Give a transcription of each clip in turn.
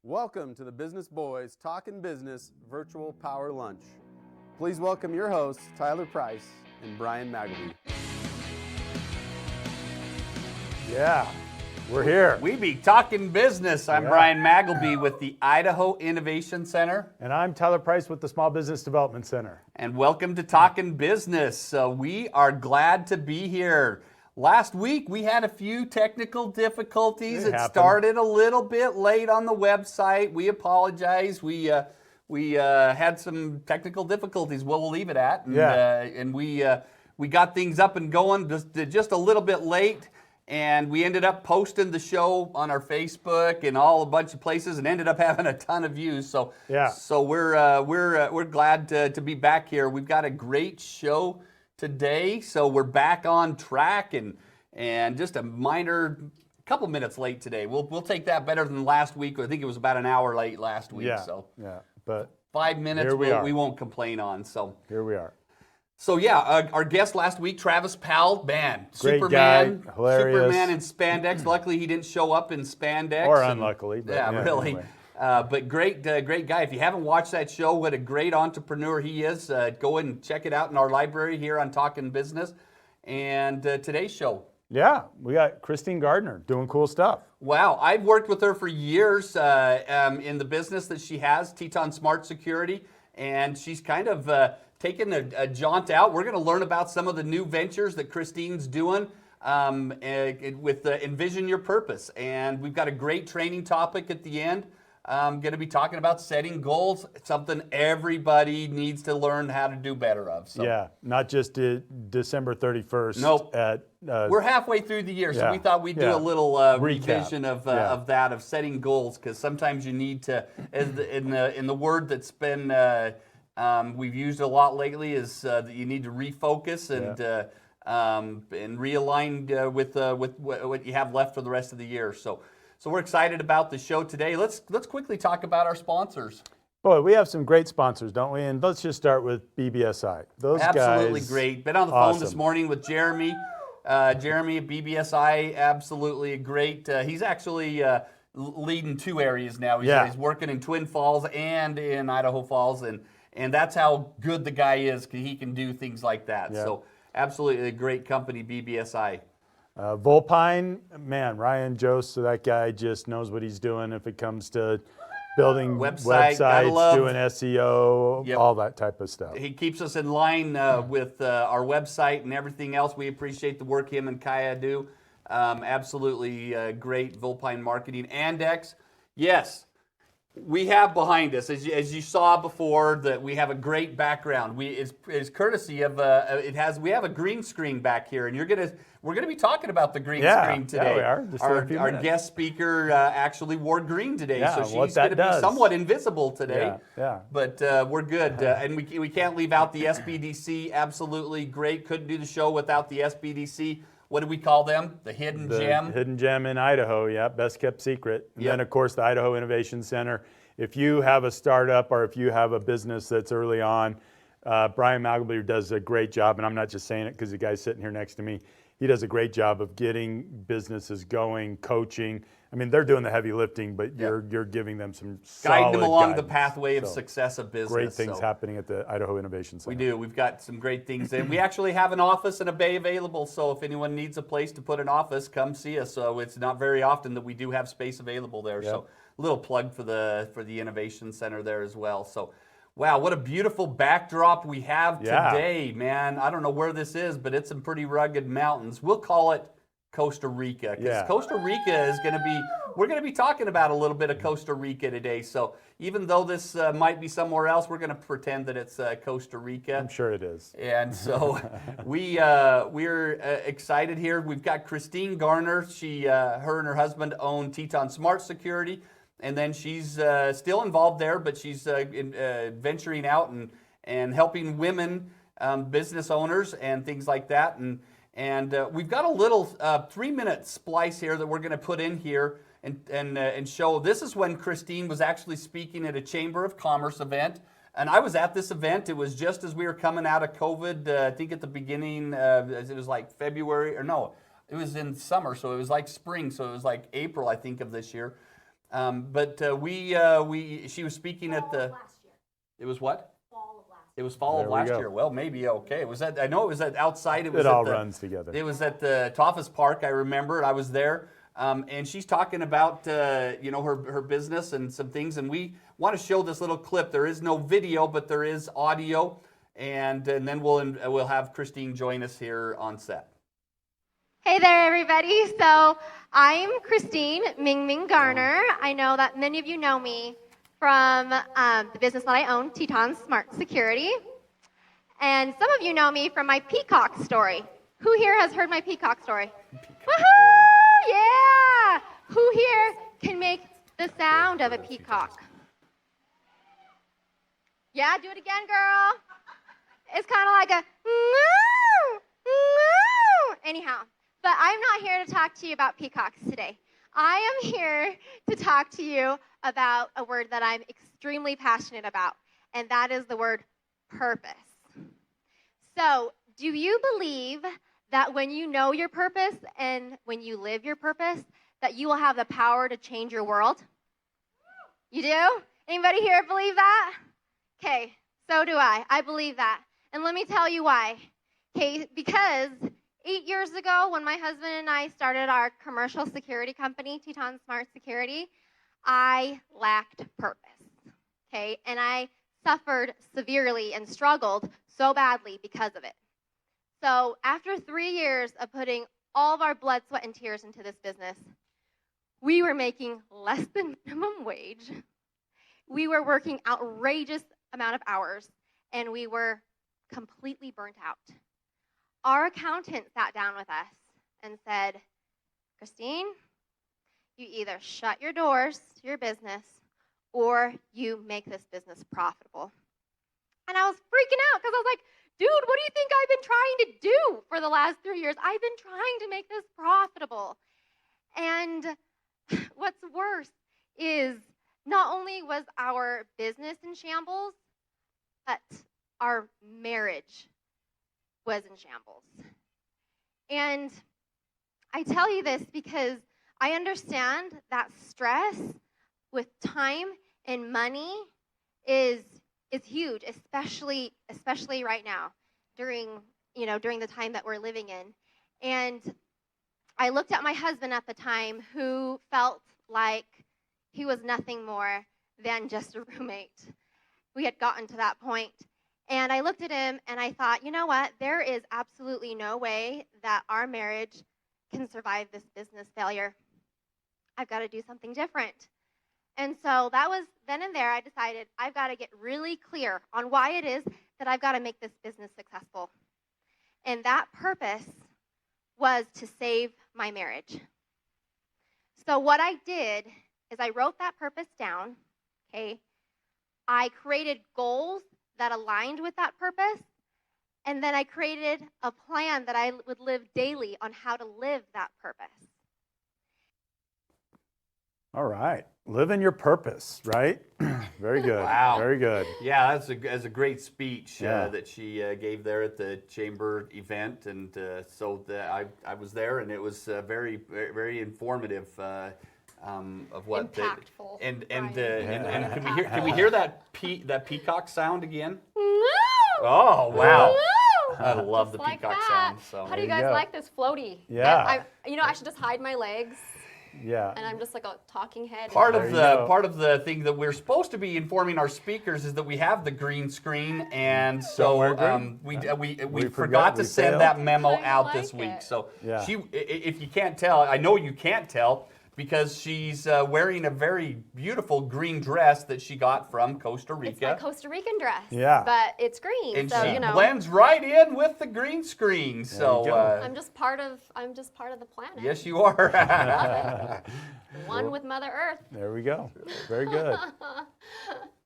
Welcome to the Business Boys Talkin' Business Virtual Power Lunch. Please welcome your hosts, Tyler Price and Brian Magleby. Yeah, we're here. We be talking business. I'm Brian Magleby with the Idaho Innovation Center. And I'm Tyler Price with the Small Business Development Center. And welcome to Talkin' Business. We are glad to be here. Last week, we had a few technical difficulties. It started a little bit late on the website. We apologize. We had some technical difficulties. We'll leave it at. And we got things up and going just a little bit late. And we ended up posting the show on our Facebook and a bunch of places, and ended up having a ton of views. So we're glad to be back here. We've got a great show today, so we're back on track, and just a minor couple minutes late today. We'll take that better than last week. I think it was about an hour late last week. But 5 minutes we won't complain on. So here we are. So our guest last week, Travis Powell, man, great Superman, guy, hilarious. Superman in spandex. Luckily, he didn't show up in spandex. Or unluckily. But really. Anyway. But great guy. If you haven't watched that show, what a great entrepreneur he is. Go and check it out in our library here on Talkin' Business. And today's show. Yeah, we got Christine Garner doing cool stuff. Wow, I've worked with her for years in the business that she has, Teton Smart Security, and she's kind of taken a jaunt out. We're going to learn about some of the new ventures that Christine's doing with Envision Your Purpose. And we've got a great training topic at the end. I'm going to be talking about setting goals. It's something everybody needs to learn how to do better of. So. Yeah, not just December 31st. Nope. We're halfway through the year, so we thought we'd do a little revision of setting goals, because sometimes you need to, in the word that's been we've used a lot lately, is that you need to refocus and realign with what you have left for the rest of the year. So we're excited about the show today. Let's quickly talk about our sponsors. Boy, we have some great sponsors, don't we? And let's just start with BBSI. Those absolutely guys, great. Been on the phone this morning with Jeremy. Jeremy at BBSI, absolutely great. He's actually leading two areas now. He's working in Twin Falls and in Idaho Falls, and that's how good the guy is. He can do things like that. Yeah. So absolutely a great company, BBSI. Volpine, man, Ryan Jost, so that guy just knows what he's doing if it comes to building websites, doing SEO, all that type of stuff. He keeps us in line with our website and everything else. We appreciate the work him and Kaya do. Absolutely great. Volpine Marketing. Andex, yes. We have behind us, as you saw before, that we have a great background. It's courtesy of we have a green screen back here, and we're gonna be talking about the green screen today. Yeah, we are. Our guest speaker actually wore green today, so she's going to be somewhat invisible today. Yeah. But we're good, and we can't leave out the SBDC. Absolutely great. Couldn't do the show without the SBDC. What do we call them? The hidden gem? Hidden gem in Idaho, best kept secret. And then, of course, the Idaho Innovation Center. If you have a startup or if you have a business that's early on, Brian Magleby does a great job, and I'm not just saying it because the guy's sitting here next to me. He does a great job of getting businesses going, coaching. I mean, they're doing the heavy lifting, but you're giving them some solid guiding them along guidance. The pathway of success of business. Great things happening at the Idaho Innovation Center. We do. We've got some great things. And we actually have an office and a bay available, so if anyone needs a place to put an office, come see us. So it's not very often that we do have space available there. So a little plug for the Innovation Center there as well. So wow, what a beautiful backdrop we have today, man. I don't know where this is, but it's some pretty rugged mountains. We'll call it Costa Rica, because Costa Rica is we're going to be talking about a little bit of Costa Rica today. So even though this might be somewhere else, we're going to pretend that it's Costa Rica. I'm sure it is. And so we're excited here. We've got Christine Garner. Her and her husband own Teton Smart Security. And then she's still involved there, but she's venturing out and helping women business owners and things like that. And we've got a little 3-minute splice here that we're going to put in here and show. This is when Christine was actually speaking at a Chamber of Commerce event. And I was at this event. It was just as we were coming out of COVID. I think at the beginning, it was like February, or no, it was in summer, so it was like spring. So it was like April, I think, of this year. She was speaking Fall at the. of last year. It was what? Fall of last It was fall of There we last go. year. Well, maybe okay. Was that? I know it was at outside. It was It all at the, runs together. It was at the Toffus Park. I remember. I was there, and she's talking about her business and some things. And we want to show this little clip. There is no video, but there is audio, and then we'll have Christine join us here on set. Hey there, everybody. So I'm Christine Minh-Minh Garner. I know that many of you know me from the business that I own, Teton Smart Security. And some of you know me from my peacock story. Who here has heard my peacock story? Woohoo! Yeah! Who here can make the sound of a peacock? Yeah, do it again, girl. It's kind of like a moo, moo. Anyhow, but I'm not here to talk to you about peacocks today. I am here to talk to you about a word that I'm extremely passionate about, and that is the word purpose. So, do you believe that when you know your purpose and when you live your purpose, that you will have the power to change your world? You do? Anybody here believe that? Okay, so do I. I believe that. And let me tell you why. Okay, because 8 years ago, when my husband and I started our commercial security company, Teton Smart Security, I lacked purpose. Okay, and I suffered severely and struggled so badly because of it. So after 3 years of putting all of our blood, sweat, and tears into this business, we were making less than minimum wage. We were working outrageous amount of hours, and we were completely burnt out. Our accountant sat down with us and said, Christine, you either shut your doors to your business or you make this business profitable. And I was freaking out because I was like, dude, what do you think I've been trying to do for the last 3 years? I've been trying to make this profitable. And what's worse is not only was our business in shambles, but our marriage was in shambles. And I tell you this because I understand that stress with time and money is huge, especially right now during the time that we're living in. And I looked at my husband at the time, who felt like he was nothing more than just a roommate. We had gotten to that point. And I looked at him and I thought, you know what? There is absolutely no way that our marriage can survive this business failure. I've got to do something different. And so that was then and there I decided I've got to get really clear on why it is that I've got to make this business successful. And that purpose was to save my marriage. So what I did is I wrote that purpose down, okay? I created goals that aligned with that purpose, and then I created a plan that I would live daily on how to live that purpose. All right. Living your purpose, right? Very good. Wow. Very good. Yeah, that's a great speech Yeah. that she gave there at the chamber event, and I was there, and it was very, very informative of what Impactful. and can we hear that peacock sound again? Oh wow! I love the like peacock that. sound. So How do you There you guys go. like this floaty? Yeah. I should just hide my legs, Yeah. and I'm just like a talking head. Part There of you go. the thing that we're supposed to be informing our speakers is that we have the green screen, and Don't wear so green. we We forgot to we send failed. that memo I out like this week. it. So Yeah. if you can't tell, I know you can't tell because she's wearing a very beautiful green dress that she got from Costa Rica. It's my Costa Rican dress. Yeah. But it's green, And so she blends right in with the green screen. So you go. I'm just part of the planet. yes, you are. One with Mother Earth. There we go. Very good.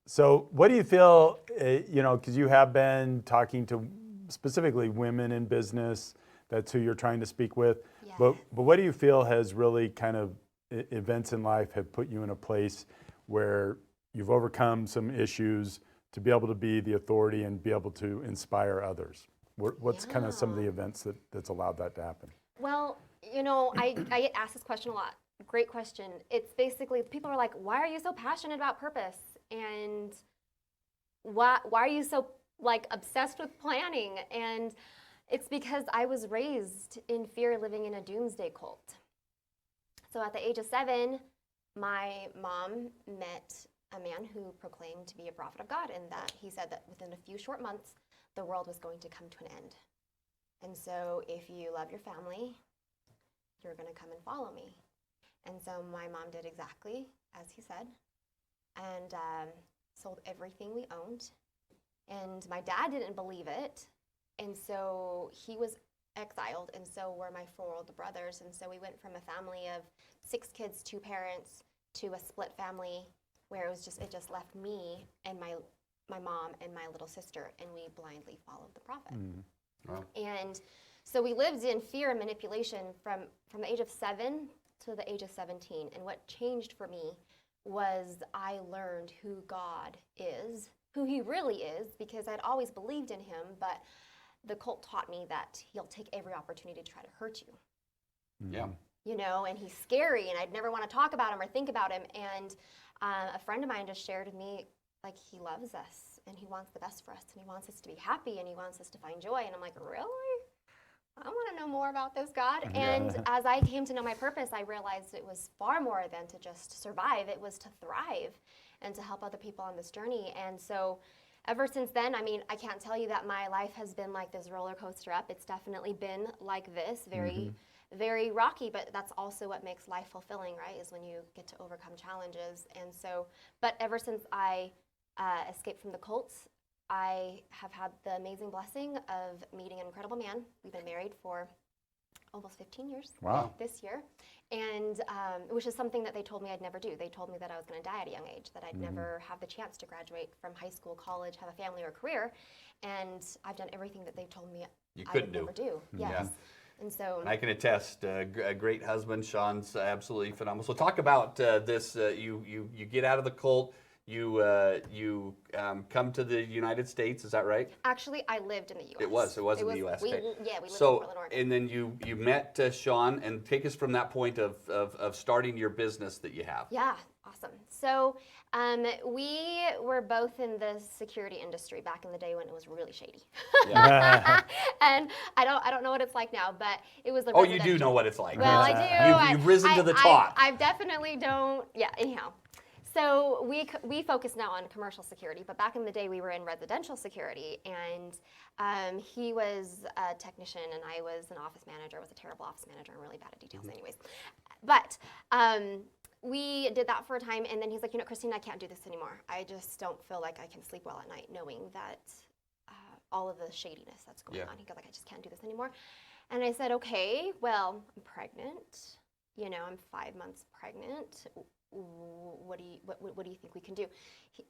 So what do you feel, because you have been talking to specifically women in business, that's who you're trying to speak with. Yes. But what do you feel has really kind of events in life have put you in a place where you've overcome some issues to be able to be the authority and be able to inspire others? What's kind of some of the events that's allowed that to happen? Well, I get asked this question a lot. great question. It's basically, people are like, why are you so passionate about purpose? And why are you so like obsessed with planning? And it's because I was raised in fear, living in a doomsday cult. So at the age of 7, my mom met a man who proclaimed to be a prophet of God, and that he said that within a few short months, the world was going to come to an end. And so if you love your family, you're going to come and follow me. And so my mom did exactly as he said, and sold everything we owned. And my dad didn't believe it, and so he was exiled, and so were my 4 older brothers. And so we went from a family of 6 kids, 2 parents, to a split family where it just left me and my mom and my little sister, and we blindly followed the prophet. Wow. And so we lived in fear and manipulation from the age of 7 to the age of 17. And what changed for me was I learned who God is, who he really is, because I'd always believed in him, but the cult taught me that he'll take every opportunity to try to hurt you. Yeah. You know, and he's scary, and I'd never want to talk about him or think about him. And a friend of mine just shared with me, like, he loves us, and he wants the best for us, and he wants us to be happy, and he wants us to find joy. And I'm like, really? I want to know more about this God. And as I came to know my purpose, I realized it was far more than to just survive. It was to thrive and to help other people on this journey. And so ever since then, I mean, I can't tell you that my life has been like this roller coaster up. It's definitely been like this, very rocky, but that's also what makes life fulfilling, right? Is when you get to overcome challenges. And so, but ever since I escaped from the cults, I have had the amazing blessing of meeting an incredible man. We've been married for almost 15 years this year, and which is something that they told me I'd never do. They told me that I was going to die at a young age, that I'd never have the chance to graduate from high school, college, have a family or a career, and I've done everything that they told me I would never do. Yes. Yeah. And so I can attest, a great husband. Sean's absolutely phenomenal. So talk about this. You get out of the cult. You come to the United States. Is that right? actually, I lived in the U.S. It was in the U.S. We okay. lived in So Portland, Oregon. and then you met Sean, and take us from that point of starting your business that you have. Yeah, awesome. So we were both in the security industry back in the day when it was really shady. And I don't know what it's like now, but it was. Oh, you do know what it's like. Well, I do. You've risen to the top. I definitely don't. Yeah. Anyhow. So we focus now on commercial security, but back in the day we were in residential security, and he was a technician and I was an office manager. I was a terrible office manager. I'm really bad at details anyways. But we did that for a time, and then he's like, you know, Christine, I can't do this anymore. I just don't feel like I can sleep well at night knowing that all of the shadiness that's going on. He goes like, I just can't do this anymore. And I said, okay, well, I'm pregnant. You know, I'm 5 months pregnant. What do you think we can do?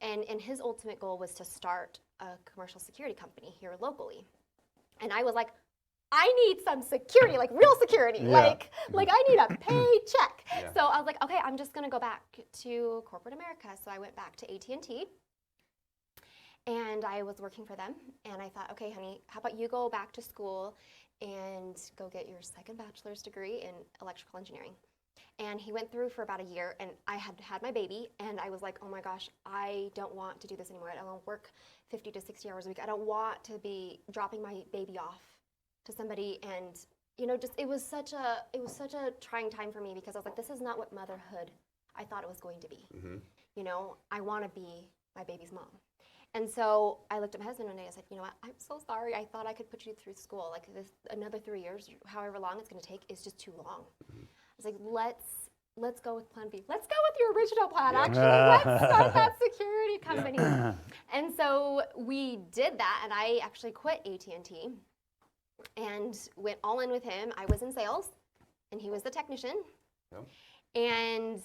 And his ultimate goal was to start a commercial security company here locally. And I was like, I need some security, like real security, like I need a paycheck. So I was like, okay, I'm just gonna go back to corporate America. So I went back to AT&T, and I was working for them. And I thought, okay, honey, how about you go back to school and go get your second bachelor's degree in electrical engineering. And he went through for about a year, and I had my baby, and I was like, oh my gosh, I don't want to do this anymore. I don't want to work 50 to 60 hours a week. I don't want to be dropping my baby off to somebody. And you know, just it was such a trying time for me, because I was like, this is not what motherhood I thought it was going to be. You know, I want to be my baby's mom. And so I looked at my husband one day. I said, you know what? I'm so sorry. I thought I could put you through school. Like this, another 3 years, however long it's going to take, is just too long. I was like, let's go with plan B. Let's go with your original plan, actually. Let's start that security company. And so we did that, and I actually quit AT&T and went all in with him. I was in sales, and he was the technician. And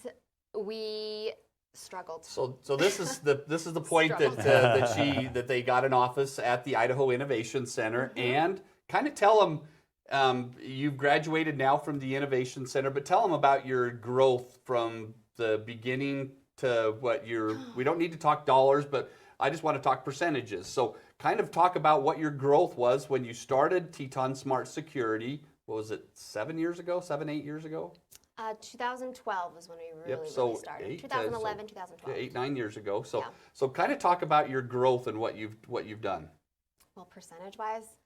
we struggled. So this is the point that they got an office at the Idaho Innovation Center, and kind of tell them you've graduated now from the Innovation Center, but tell them about your growth from the beginning to what we don't need to talk dollars, but I just want to talk percentages. So kind of talk about what your growth was when you started Teton Smart Security. What was it, 7 years ago, 7, 8 years ago? 2012 was when we really started. 2011, 2012. 8-9 years ago. So Yeah. so kind of talk about your growth and what you've done. Well, percentage-wise,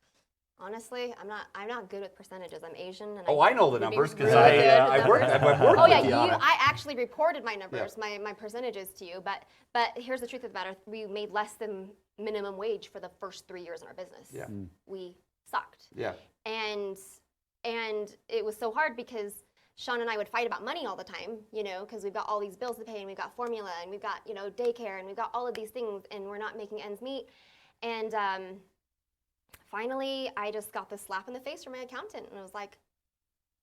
honestly, I'm not good with percentages. I'm Asian, and I know the numbers because I've worked Oh with yeah, you on it. I actually reported my numbers, my percentages to you. But here's the truth of the matter: we made less than minimum wage for the first 3 years in our business. Yeah. We sucked. Yeah. And it was so hard because Sean and I would fight about money all the time, because we've got all these bills to pay, and we've got formula, and we've got daycare, and we've got all of these things, and we're not making ends meet. And finally, I just got this slap in the face from my accountant, and I was like,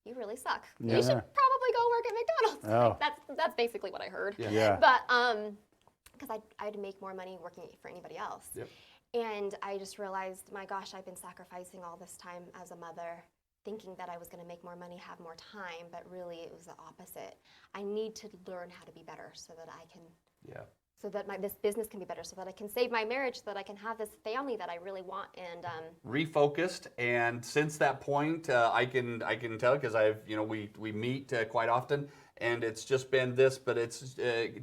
"You really suck. Yeah. You should probably go work at McDonald's." Oh. Like, that's basically what I heard. Yeah. But because I had to make more money working for anybody else. Yep. And I just realized, my gosh, I've been sacrificing all this time as a mother, thinking that I was going to make more money, have more time, but really it was the opposite. I need to learn how to be better so that I can. Yeah. So that this business can be better, so that I can save my marriage, so that I can have this family that I really want. And refocused, and since that point, I can tell because we meet quite often, and it's just been this. But it's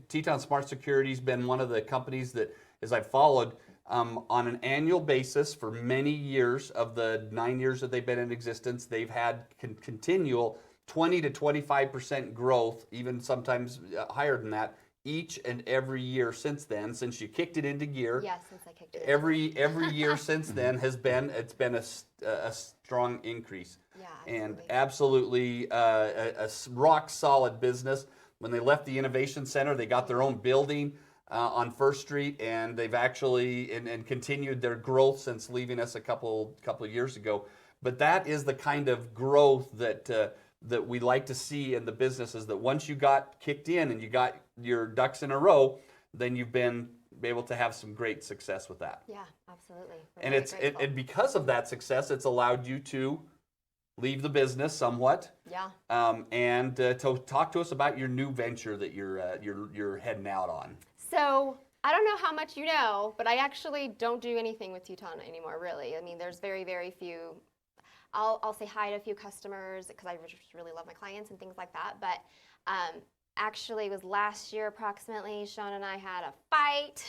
Teton Smart Security's been one of the companies that, as I've followed on an annual basis for many years of the 9 years that they've been in existence, they've had continual 20 to 25% growth, even sometimes higher than that, each and every year since then, since you kicked it into gear. yeah, since I kicked it. Every year since then it's been a strong increase. Yeah, And absolutely a rock solid business. When they left the Innovation Center, they got their own building on First Street, and they've actually and continued their growth since leaving us a couple of years ago. But that is the kind of growth that we like to see in the businesses, that once you got kicked in and you got your ducks in a row, then you've been able to have some great success with that. Yeah, absolutely. And and because of that success, it's allowed you to leave the business somewhat. Yeah. And to talk to us about your new venture that you're heading out on. So I don't know how much you know, but I actually don't do anything with Teton anymore, really. I mean, there's very, very few. I'll say hi to a few customers because I just really love my clients and things like that. But actually, it was last year approximately, Sean and I had a fight.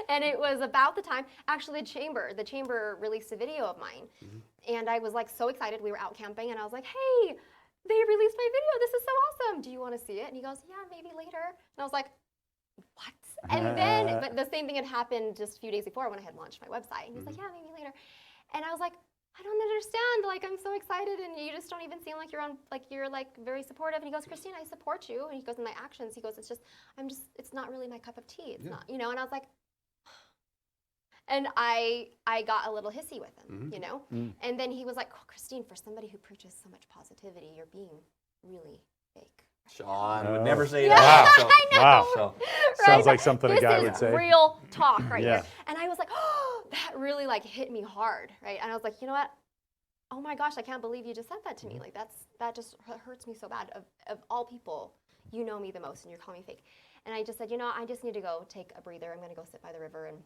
And it was about the time, actually, the chamber released a video of mine. And I was like so excited. We were out camping, and I was like, "Hey, they released my video. This is so awesome. Do you want to see it?" And he goes, "Yeah, maybe later." And I was like, "What?" And then, but the same thing had happened just a few days before when I had launched my website. And he's like, "Yeah, maybe later." And I was like, "I don't understand. Like, I'm so excited, and you just don't even seem like you're very supportive." And he goes, "Christine, I support you." And he goes, "In my actions," he goes, it's not really my cup of tea. It's not, And I was like, and I got a little hissy with him, And then he was like, "Oh, Christine, for somebody who preaches so much positivity, you're being really fake." Sean would never say Yeah, that. So, I know. Wow. So, Sounds like something a guy would This say. is real talk right Yeah. here. And I was like, "Oh, that really hit me hard," right? And I was like, "You know what? Oh my gosh, I can't believe you just said that to me. Like that just hurts me so bad. Of all people, you know me the most, and you're calling me fake." And I just said, I just need to go take a breather. I'm going to go sit by the river, and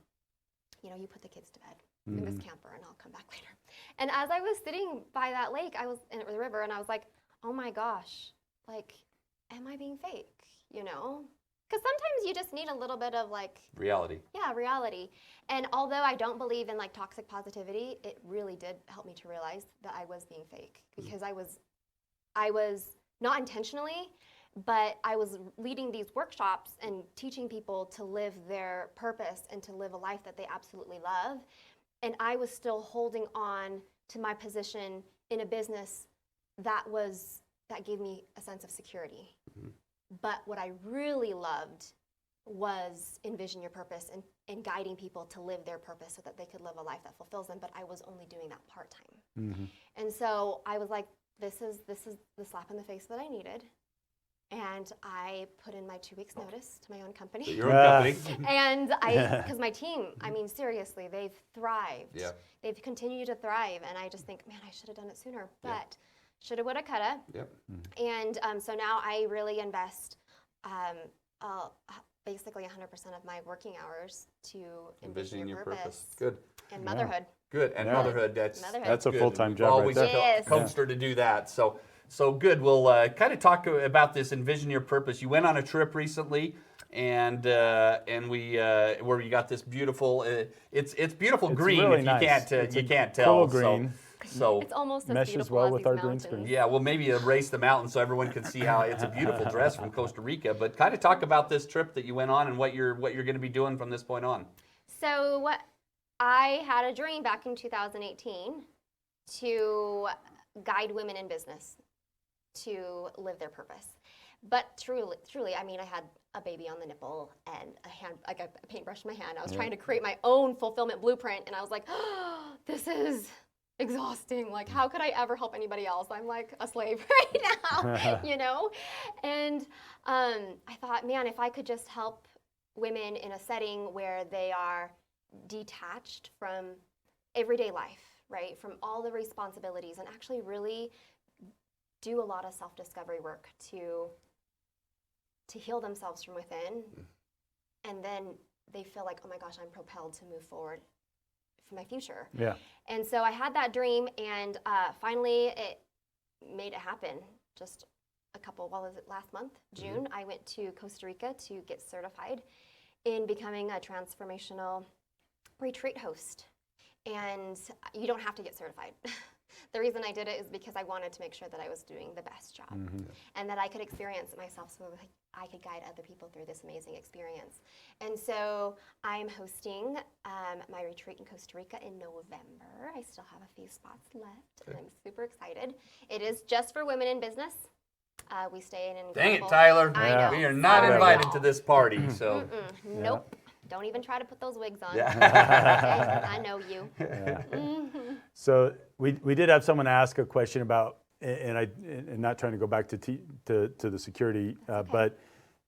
you put the kids to bed in this camper, and I'll come back later. And as I was sitting by that lake, I was in the river, and I was like, "Oh my gosh, am I being fake?" Because sometimes you just need a little bit of reality. Yeah, reality. And although I don't believe in toxic positivity, it really did help me to realize that I was being fake, because I was not intentionally, but I was leading these workshops and teaching people to live their purpose and to live a life that they absolutely love. And I was still holding on to my position in a business that gave me a sense of security. But what I really loved was envision your purpose and guiding people to live their purpose so that they could live a life that fulfills them. But I was only doing that part-time. And so I was like, this is the slap in the face that I needed. And I put in my 2 weeks notice to my own company. Your own company. And because my team, seriously, they've thrived. Yeah. They've continued to thrive. And I just think, man, I should have done it sooner. But shoulda, woulda, coulda. Yep. And so now I really invest basically 100% of my working hours to Envisioning your purpose. purpose. Good. And motherhood. Good. And Yeah. motherhood, that's That's a good. full-time We've job right always there. Yes. coached her to do that. So good. We'll kind of talk about this envision your purpose. You went on a trip recently, and we where you got this beautiful. It's beautiful It's green. really If nice. It's you a can't tell. cool green. So It's almost as Meshes beautiful well as with these our green mountains. screen. yeah, well, maybe erase the mountain so everyone can see how it's a beautiful dress from Costa Rica. But kind of talk about this trip that you went on and what you're going to be doing from this point on. So I had a dream back in 2018 to guide women in business to live their purpose. But truly, I mean, I had a baby on the nipple and a paintbrush in my hand. I was trying to create my own fulfillment blueprint, and I was like, oh, this is exhausting. Like, how could I ever help anybody else? I'm like a slave right now, you know? And I thought, man, if I could just help women in a setting where they are detached from everyday life, right? From all the responsibilities, and actually really do a lot of self-discovery work to heal themselves from within, and then they feel like, oh my gosh, I'm propelled to move forward for my future. Yeah. And so I had that dream, and finally it made it happen. Just last month, June, I went to Costa Rica to get certified in becoming a transformational retreat host. And you don't have to get certified. The reason I did it is because I wanted to make sure that I was doing the best job and that I could experience it myself so I could guide other people through this amazing experience. And so I'm hosting my retreat in Costa Rica in November. I still have a few spots left, and I'm super excited. It is just for women in business. We stay in an Dang it, incredible- Tyler. I know. We are not Sorry, invited y'all. to this party. So Nope. Don't even try to put those wigs on. Yeah. I know you. So we did have someone ask a question about, and not trying to go back to the security, but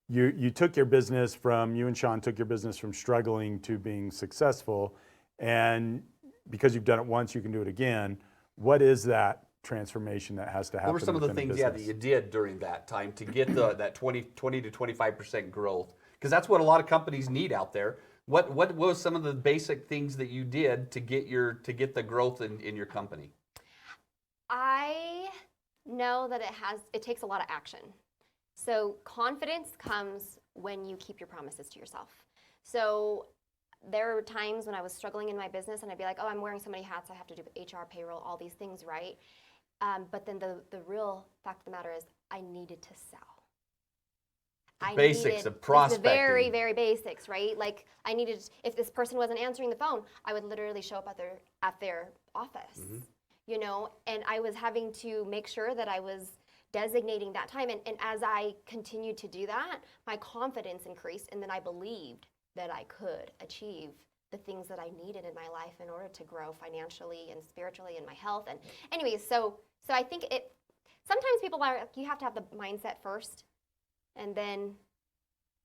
you took your business you and Sean took your business from struggling to being successful, and because you've done it once, you can do it again. What is that transformation that has to happen? What were some of the within a things, that business? you did during that time to get that 20 to 25% growth? Because that's what a lot of companies need out there. What was some of the basic things that you did to get the growth in your company? I know that it takes a lot of action. So confidence comes when you keep your promises to yourself. So there were times when I was struggling in my business and I'd be like, oh, I'm wearing so many hats, I have to do HR, payroll, all these things, right? But then the real fact of the matter is I needed to sell. Basics of prospecting. The very, very basics, right? Like I needed, if this person wasn't answering the phone, I would literally show up at their office, you know, and I was having to make sure that I was designating that time. And as I continued to do that, my confidence increased, and then I believed that I could achieve the things that I needed in my life in order to grow financially and spiritually and my health. And anyways, so I think sometimes people are, you have to have the mindset first, and then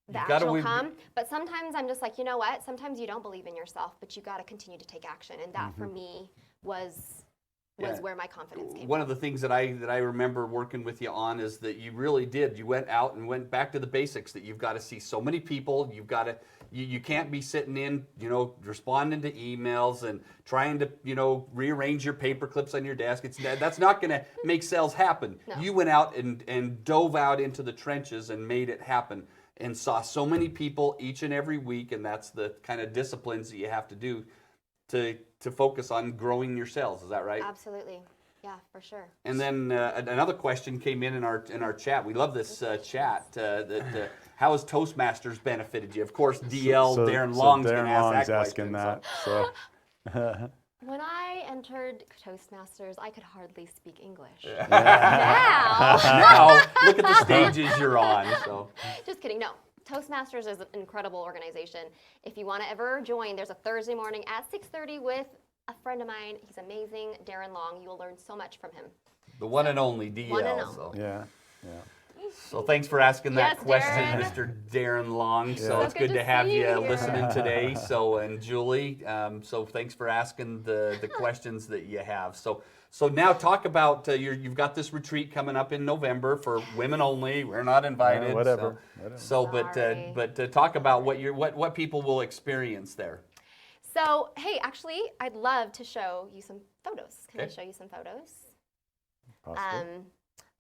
the action will come. But sometimes I'm just like, you know what? Sometimes you don't believe in yourself, but you got to continue to take action. And that for me was where my confidence came One from. of the things that I remember working with you on is that you really did. You went out and went back to the basics, that you've got to see so many people. You've got to, you can't be sitting in, responding to emails and trying to, rearrange your paper clips on your desk. That's not going to make sales happen. No. You went out and dove out into the trenches and made it happen and saw so many people each and every week. And that's the kind of disciplines that you have to do to focus on growing your sales. Is that right? Absolutely. Yeah, for sure. And then another question came in our chat. We love this chat. How has Toastmasters benefited you? Of course, DL Darren Long's going to ask that asking question. that. When I entered Toastmasters, I could hardly speak English. Now, look at the stages you're on. So. Just kidding. No. Toastmasters is an incredible organization. If you want to ever join, there's a Thursday morning at 6:30 with a friend of mine. He's amazing, Darren Long. You will learn so much from him. The one and only DL. One and only. So. Yeah. So thanks for asking that Yes, question, Darren. Mr. Darren Long. So So it's good good to to have see you you here. listening today. So, and Julie, so thanks for asking the questions that you have. So now talk about you've got this retreat coming up in November for women only. We're not invited. Whatever. But talk about what people will experience there. So, hey, actually, I'd love to show you some photos. Can I Okay. show you some photos? Possibly.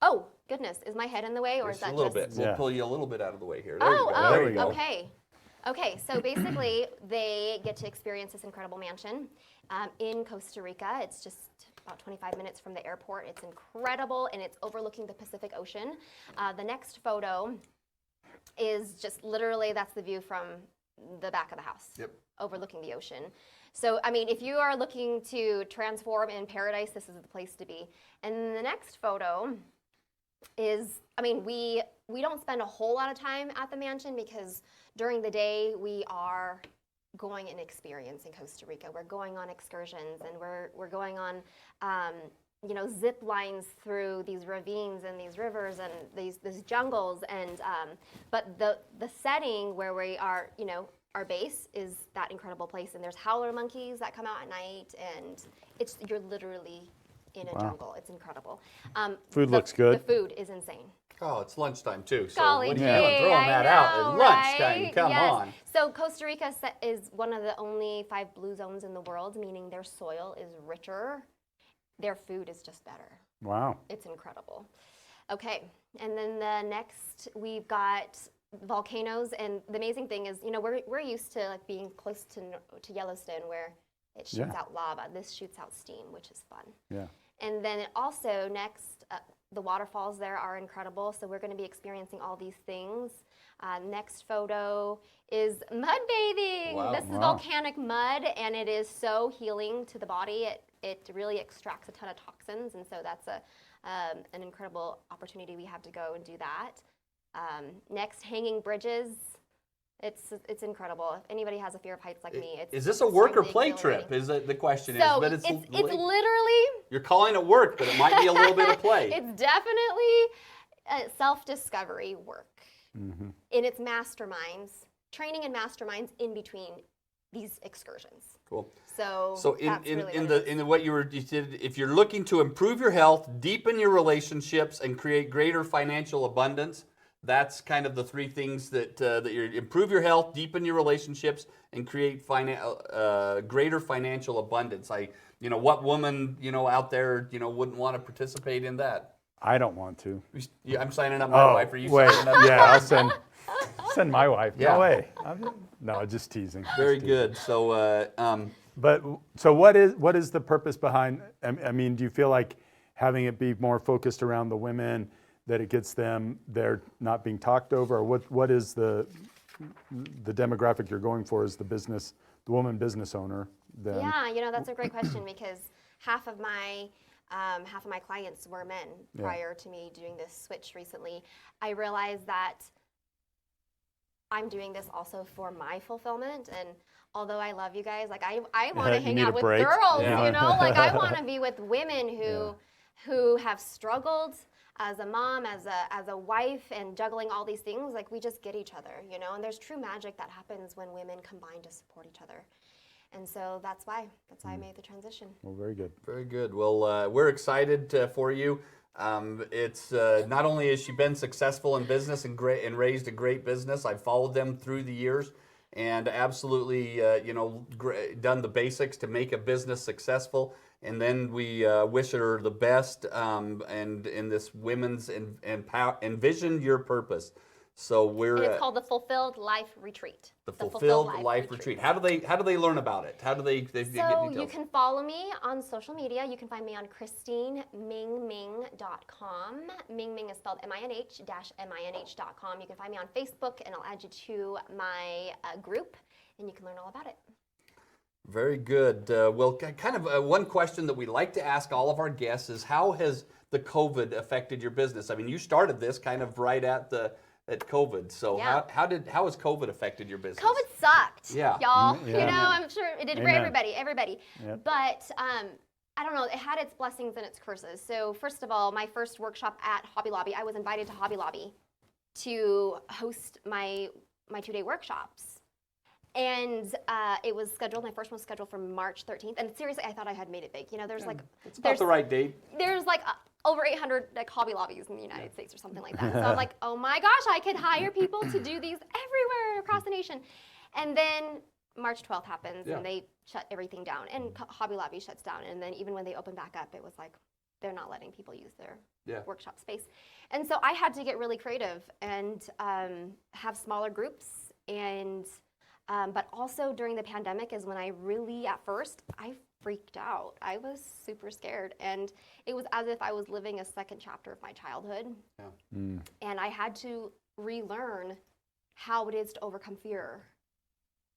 Oh, goodness. Is my head in the way, or is Just that a little just... bit. We'll Yeah. pull you a little bit out of the way here. There you go. Oh, There we go. okay. Okay, so basically, they get to experience this incredible mansion in Costa Rica. It's just about 25 minutes from the airport. It's incredible, and it's overlooking the Pacific Ocean. The next photo is just literally, that's the view from the back of the house, overlooking the ocean. So, I mean, if you are looking to transform in paradise, this is the place to be. And then the next photo is, I mean, we don't spend a whole lot of time at the mansion because during the day we are going and experiencing Costa Rica. We're going on excursions, and we're going on zip lines through these ravines and these rivers and these jungles. And but the setting where we are, our base is that incredible place. And there's howler monkeys that come out at night, and you're literally in a jungle. It's incredible. Food looks good. The food is insane. Oh, it's lunchtime too. So Golly what are you gee, doing throwing that out at know, lunchtime? right? Come Yes. on. So Costa Rica is one of the only 5 blue zones in the world, meaning their soil is richer. Their food is just better. Wow. It's incredible. Okay, and then the next we've got volcanoes, and the amazing thing is, we're used to like being close to Yellowstone where it shoots out lava. This shoots out steam, which is fun. Yeah. And then also next, the waterfalls there are incredible, so we're going to be experiencing all these things. Next photo is mud bathing. Wow. This is volcanic mud, and it is so healing to the body. It really extracts a ton of toxins, and so that's an incredible opportunity we have to go and do that. Next, hanging bridges. It's incredible. If anybody has a fear of heights like me, it's Is this a work or extremely play exhilarating. trip? Is it the question? So But it's literally. you're calling it work, but it might be a little bit of play. It's definitely self-discovery work. Mm-hmm. And it's masterminds, training and masterminds in between these excursions. Cool. So in really what you did, if you're looking to improve your health, deepen your relationships, and create greater financial abundance, that's kind of the 3 things that you improve your health, deepen your relationships, and create greater financial abundance. What woman out there wouldn't want to participate in that? I don't want to. I'm signing up my wife. Are you wait. signing up? Yeah, I'll send my wife. Yeah. No way. No, just teasing. Very good. So, But so what is the purpose behind? I mean, do you feel like having it be more focused around the women, that it gets them, they're not being talked over, or what is the demographic you're going for? Is the woman business owner? Then? Yeah, that's a great question because half of my clients were men prior to me doing this switch recently. I realized that I'm doing this also for my fulfillment, and although I love you guys, like I want to hang out with break. girls, Yeah. like I want to be with women who have struggled as a mom, as a wife, and juggling all these things. Like we just get each other, and there's true magic that happens when women combine to support each other. And so that's why I made the transition. Well, very good. Very good. Well, we're excited for you. It's not only has she been successful in business and raised a great business. I've followed them through the years and absolutely, done the basics to make a business successful. And then we wish her the best. And in this women's envision your purpose. So And it's called the Fulfilled Life Retreat. The Fulfilled Life Retreat. How do they learn about it? How do they get details? You can follow me on social media. You can find me on ChristineMingMing.com. Ming is spelled MINH-MINH.com. You can find me on Facebook, and I'll add you to my group, and you can learn all about it. Very good. Well, kind of one question that we like to ask all of our guests is, how has the COVID affected your business? I mean, you started this kind of right at COVID. So how has COVID affected your business? COVID sucked, Yeah. y'all. Yeah. I'm sure it did for Amen. everybody. Yep. But I don't know, it had its blessings and its curses. So first of all, my first workshop at Hobby Lobby, I was invited to Hobby Lobby to host my 2-day workshops. And it was scheduled, my first one was scheduled for March 13th. And seriously, I thought I had made it big. You know, there's It's about the right date. There's like over 800 like Hobby Lobbies in the United States or something like that. So I'm like, oh my gosh, I could hire people to do these everywhere across the nation. And then March 12th happens and they shut everything down. And Hobby Lobby shuts down. And then even when they open back up, it was like, they're not letting people use their workshop space. And so I had to get really creative and have smaller groups. And but also during the pandemic is when I really, at first, I freaked out. I was super scared. And it was as if I was living a second chapter of my childhood. Yeah. And I had to relearn how it is to overcome fear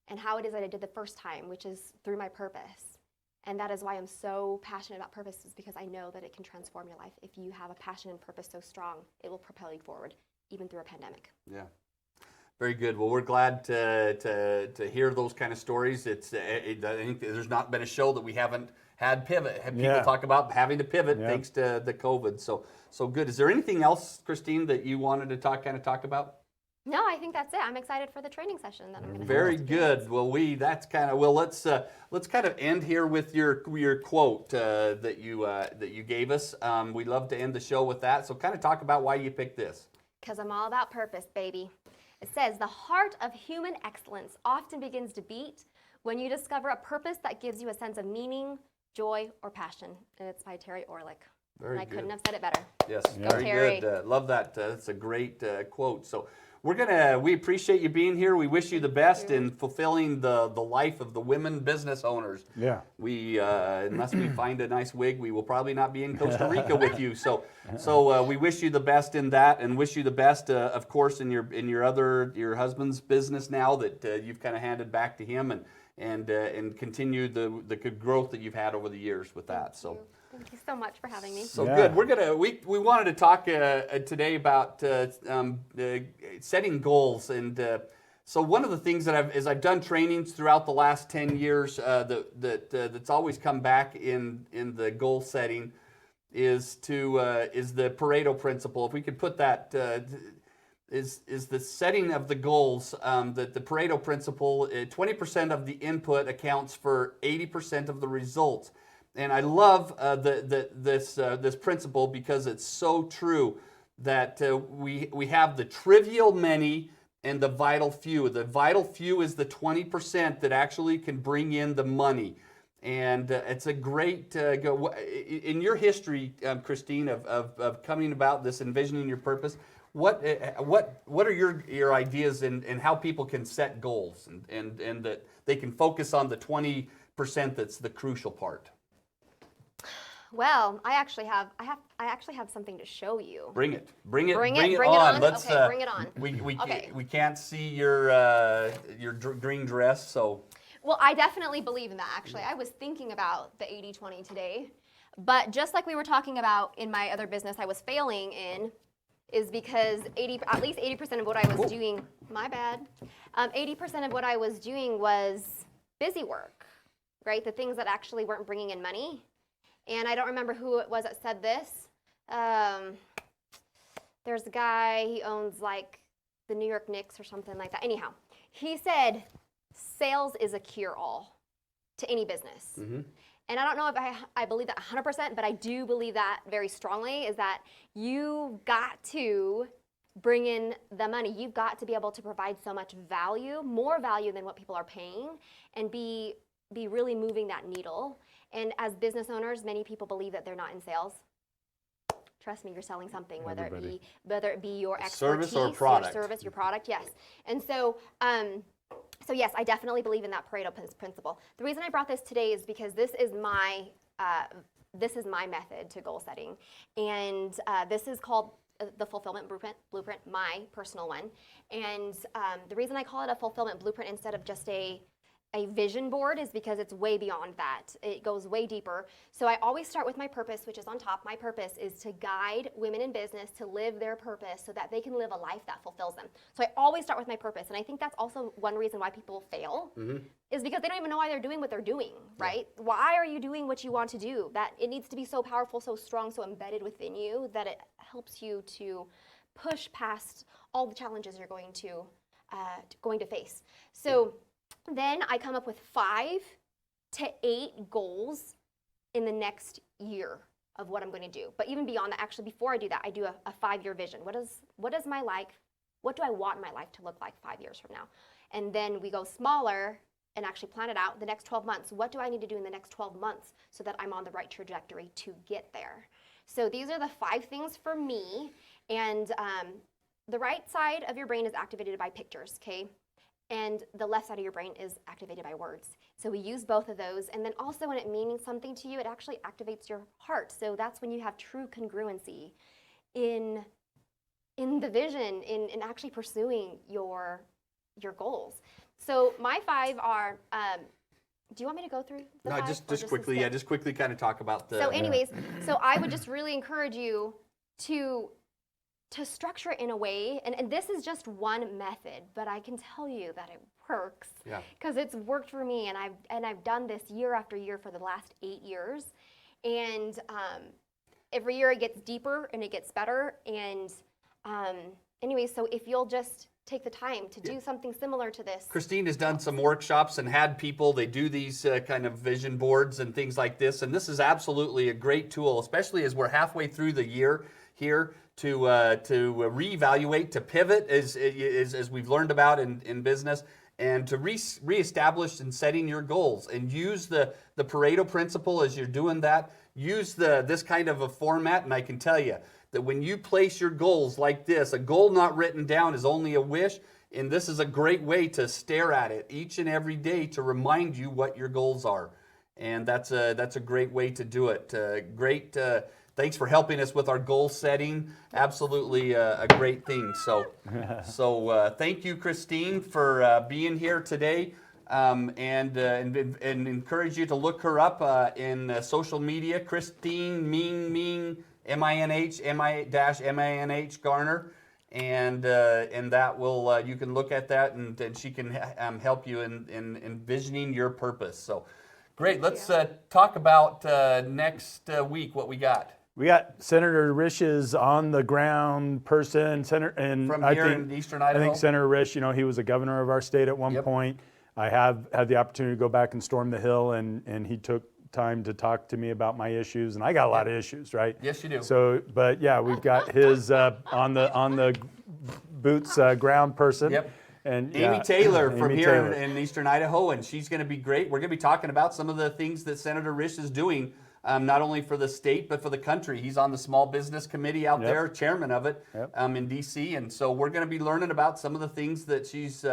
and how it is that I did the first time, which is through my purpose. And that is why I'm so passionate about purpose, is because I know that it can transform your life. If you have a passion and purpose so strong, it will propel you forward, even through a pandemic. Yeah. Very good. Well, we're glad to hear those kind of stories. I think there's not been a show that we haven't had people talk about having to pivot thanks to the COVID. So good. Is there anything else, Christine, that you wanted to talk about? No, I think that's it. I'm excited for the training session that I'm going to have. Very good. Well, let's kind of end here with your quote that you gave us. We'd love to end the show with that. So kind of talk about why you picked this. Because I'm all about purpose, baby. It says, the heart of human excellence often begins to beat when you discover a purpose that gives you a sense of meaning, joy, or passion. And it's by Terry Orlick. Very I good. couldn't have said it better. Yes, Go very Terry. good. Love that. That's a great quote. So we appreciate you being here. We wish you the best in fulfilling the life of the women business owners. Yeah. We unless we find a nice wig, we will probably not be in Costa Rica with you. So we wish you the best in that, and wish you the best, of course, in your husband's business now that you've kind of handed back to him, and continue the good growth that you've had over the years with that. So. Thank you so much for having me. So good. We wanted to talk today about setting goals, and so one of the things that I've done trainings throughout the last 10 years that's always come back in the goal setting is the Pareto principle. If we could put that is the setting of the goals, that the Pareto principle, 20% of the input accounts for 80% of the results. And I love this principle because it's so true that we have the trivial many and the vital few. The vital few is the 20% that actually can bring in the money. And it's a great, in your history, Christine, of coming about this, envisioning your purpose, what are your ideas and how people can set goals and that they can focus on the 20% that's the crucial part? Well, I actually have something to show you. Bring it Bring it on. on? Let's Okay, bring it on. We can't see your green dress, so. Well, I definitely believe in that, actually. I was thinking about the 80-20 today, but just like we were talking about in my other business I was failing in, is because at least 80% of what I was doing, my bad, 80% of what I was doing was busy work, right? The things that actually weren't bringing in money. And I don't remember who it was that said this. There's a guy, he owns like the New York Knicks or something like that. Anyhow, he said sales is a cure-all to any business. Mm-hmm. And I don't know if I believe that 100%, but I do believe that very strongly, is that you got to bring in the money. You've got to be able to provide so much value, more value than what people are paying, and be really moving that needle. And as business owners, many people believe that they're not in sales. Trust me, you're selling something, whether it be your expertise, service or product. Your service, your product, yes. And so, yes, I definitely believe in that Pareto principle. The reason I brought this today is because this is my method to goal setting, and this is called the Fulfillment Blueprint, my personal one. And the reason I call it a Fulfillment Blueprint instead of just a a vision board is because it's way beyond that. It goes way deeper. So I always start with my purpose, which is on top. My purpose is to guide women in business to live their purpose so that they can live a life that fulfills them. So I always start with my purpose. And I think that's also one reason why people fail is because they don't even know why they're doing what they're doing, right? Yeah. Why are you doing what you want to do? That it needs to be so powerful, so strong, so embedded within you that it helps you to push past all the challenges you're going to face. So then I come up with 5 to 8 goals in the next year of what I'm going to do. But even beyond that, actually, before I do that, I do a 5-year vision. What do I want my life to look like 5 years from now? And then we go smaller and actually plan it out the next 12 months. What do I need to do in the next 12 months so that I'm on the right trajectory to get there? So these are the 5 things for me. And the right side of your brain is activated by pictures, okay? And the left side of your brain is activated by words. So we use both of those. And then also when it means something to you, it actually activates your heart. So that's when you have true congruency in the vision, in actually pursuing your goals. So my 5 are, do you want me to go through the 5? No, just quickly. Yeah, just quickly kind of talk about the... So anyways, so I would just really encourage you to structure it in a way, and this is just one method, but I can tell you that it works because it's worked for me, and I've done this year after year for the last 8 years, and every year it gets deeper and it gets better. And anyway, so if you'll just take the time to do something similar to this. Christine has done some workshops and had people, they do these kind of vision boards and things like this, and this is absolutely a great tool, especially as we're halfway through the year here, to reevaluate, to pivot, as we've learned about in business, and to reestablish and setting your goals, and use the Pareto principle as you're doing that. Use this kind of a format, and I can tell you that when you place your goals like this, a goal not written down is only a wish, and this is a great way to stare at it each and every day to remind you what your goals are, and that's a great way to do it. Thanks for helping us with our goal setting. Absolutely a great thing. So thank you, Christine, for being here today, and encourage you to look her up in social media. Christine Minh-Minh Garner, and that will you can look at that, and she can help you in envisioning your purpose. So great. Let's talk about next week. What we got. We got Senator Rish's on the ground person, from here in Eastern Idaho. I think Senator Rish, he was a governor of our state at one point. I have had the opportunity to go back and storm the Hill, and he took time to talk to me about my issues, and I got a lot of issues, right? Yes, you do. So, but yeah, we've got his on the boots ground person. Yep. And Amy Taylor from here in Eastern Idaho, and she's going to be great. We're going to be talking about some of the things that Senator Rish is doing, not only for the state, but for the country. He's on the Small Business Committee out there, chairman of it in D.C., and so we're going to be learning about some of the things that she's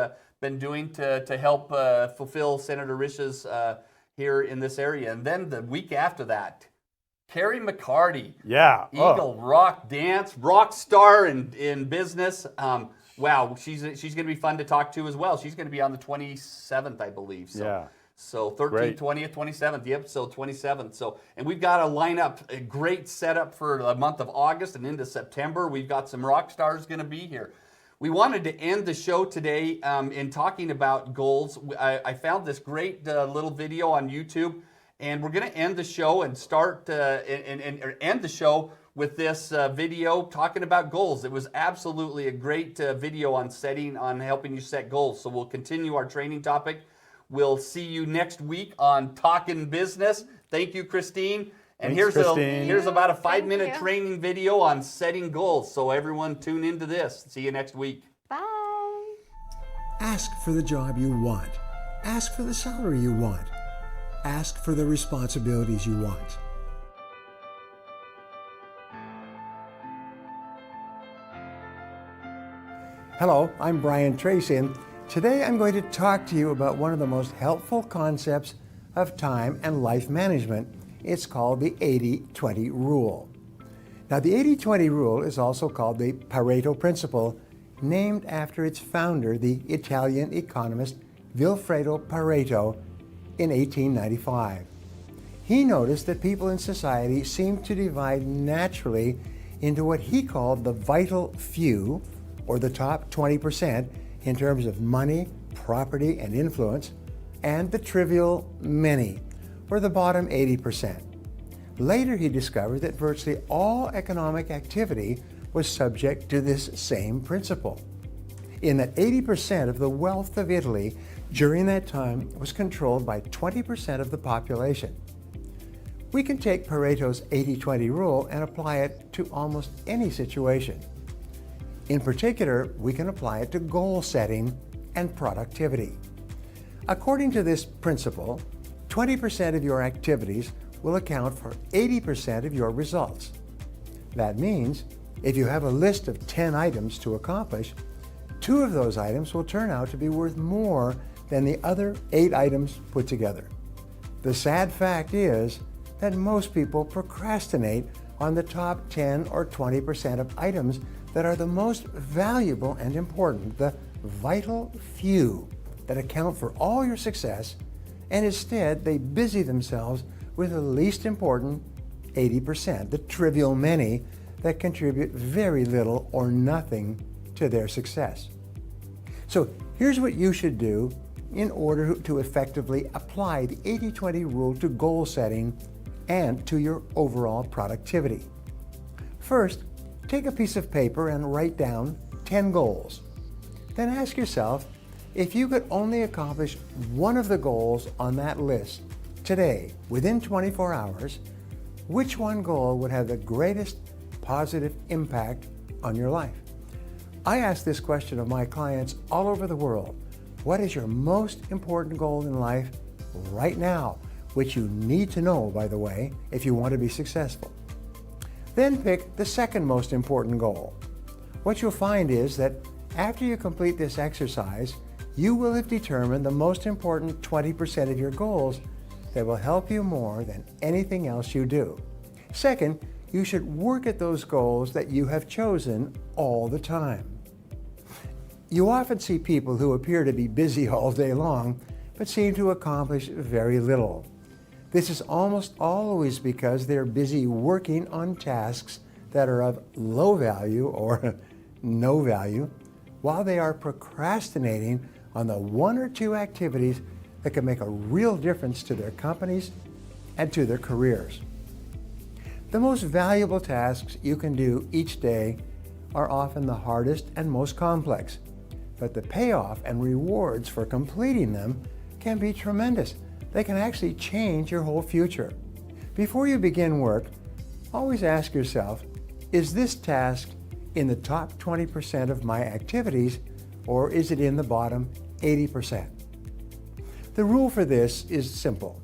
been doing to help fulfill Senator Rish's here in this area. And then the week after that, Carrie McCarty, Eagle Rock Dance, rock star in business. Wow, she's going to be fun to talk to as well. She's going to be on the 27th, I believe. So 13th, 20th, 27th. Yep, so 27th. So, and we've got a lineup, a great setup for the month of August and into September. We've got some rock stars going to be here. We wanted to end the show today in talking about goals. I found this great little video on YouTube, and we're going to end the show and start end the show with this video talking about goals. It was absolutely a great video on helping you set goals. So we'll continue our training topic. We'll see you next week on Talkin-Business. Thank you, Christine. And Thanks, Christine. Here's about a 5-minute training video on setting goals. So everyone tune into this. See you next week. Bye. Ask for the job you want. Ask for the salary you want. Ask for the responsibilities you want. Hello, I'm Brian Tracy, and today I'm going to talk to you about one of the most helpful concepts of time and life management. It's called the 80-20 rule. Now, the 80-20 rule is also called the Pareto principle, named after its founder, the Italian economist Vilfredo Pareto in 1895. He noticed that people in society seemed to divide naturally into what he called the vital few, or the top 20% in terms of money, property, and influence, and the trivial many, or the bottom 80%. Later he discovered that virtually all economic activity was subject to this same principle, in that 80% of the wealth of Italy during that time was controlled by 20% of the population. We can take Pareto's 80-20 rule and apply it to almost any situation. In particular, we can apply it to goal setting and productivity. According to this principle, 20% of your activities will account for 80% of your results. That means if you have a list of 10 items to accomplish, 2 of those items will turn out to be worth more than the other 8 items put together. The sad fact is that most people procrastinate on the top 10 or 20% of items that are the most valuable and important, the vital few that account for all your success, and instead they busy themselves with the least important 80%, the trivial many that contribute very little or nothing to their success. So here's what you should do in order to effectively apply the 80-20 rule to goal setting and to your overall productivity. First, take a piece of paper and write down 10 goals. Then ask yourself, if you could only accomplish one of the goals on that list today, within 24 hours, which one goal would have the greatest positive impact on your life? I ask this question of my clients all over the world. What is your most important goal in life right now, which you need to know, by the way, if you want to be successful? Then pick the second most important goal. What you'll find is that after you complete this exercise, you will have determined the most important 20% of your goals that will help you more than anything else you do. Second, you should work at those goals that you have chosen all the time. You often see people who appear to be busy all day long, but seem to accomplish very little. This is almost always because they're busy working on tasks that are of low value or no value, while they are procrastinating on the 1 or 2 activities that can make a real difference to their companies and to their careers. The most valuable tasks you can do each day are often the hardest and most complex, but the payoff and rewards for completing them can be tremendous. They can actually change your whole future. Before you begin work, always ask yourself, is this task in the top 20% of my activities, or is it in the bottom 80%? The rule for this is simple.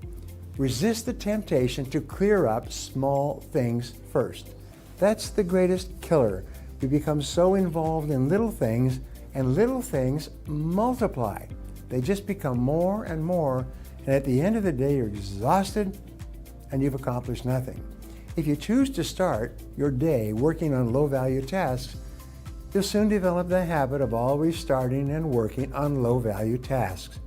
Resist the temptation to clear up small things first. That's the greatest killer. We become so involved in little things, and little things multiply. They just become more and more, and at the end of the day, you're exhausted and you've accomplished nothing. If you choose to start your day working on low-value tasks, you'll soon develop the habit of always starting and working on low-value tasks.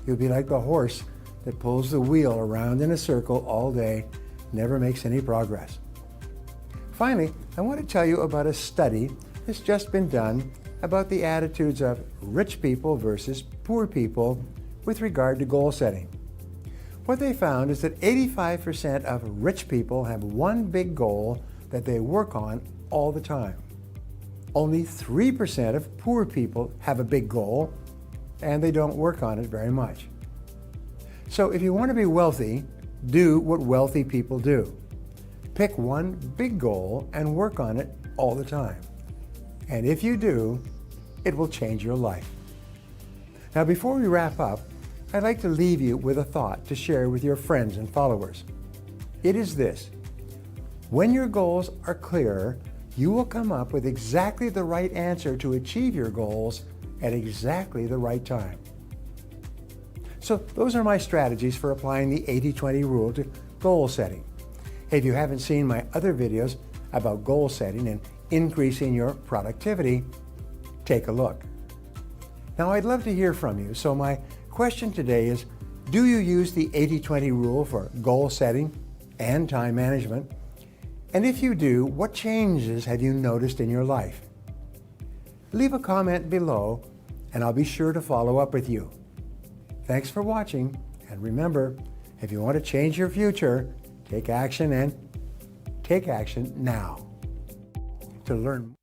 You'll be like the horse that pulls the wheel around in a circle all day, never makes any progress. Finally, I want to tell you about a study that's just been done about the attitudes of rich people versus poor people with regard to goal setting. What they found is that 85% of rich people have one big goal that they work on all the time. Only 3% of poor people have a big goal and they don't work on it very much. So if you want to be wealthy, do what wealthy people do. Pick one big goal and work on it all the time. And if you do, it will change your life. Now, before we wrap up, I'd like to leave you with a thought to share with your friends and followers. It is this: when your goals are clear, you will come up with exactly the right answer to achieve your goals at exactly the right time. So those are my strategies for applying the 80-20 rule to goal setting. If you haven't seen my other videos about goal setting and increasing your productivity, take a look. Now, I'd love to hear from you, so my question today is, do you use the 80-20 rule for goal setting and time management? And if you do, what changes have you noticed in your life? Leave a comment below and I'll be sure to follow up with you. Thanks for watching, and remember, if you want to change your future, take action, and take action now. To learn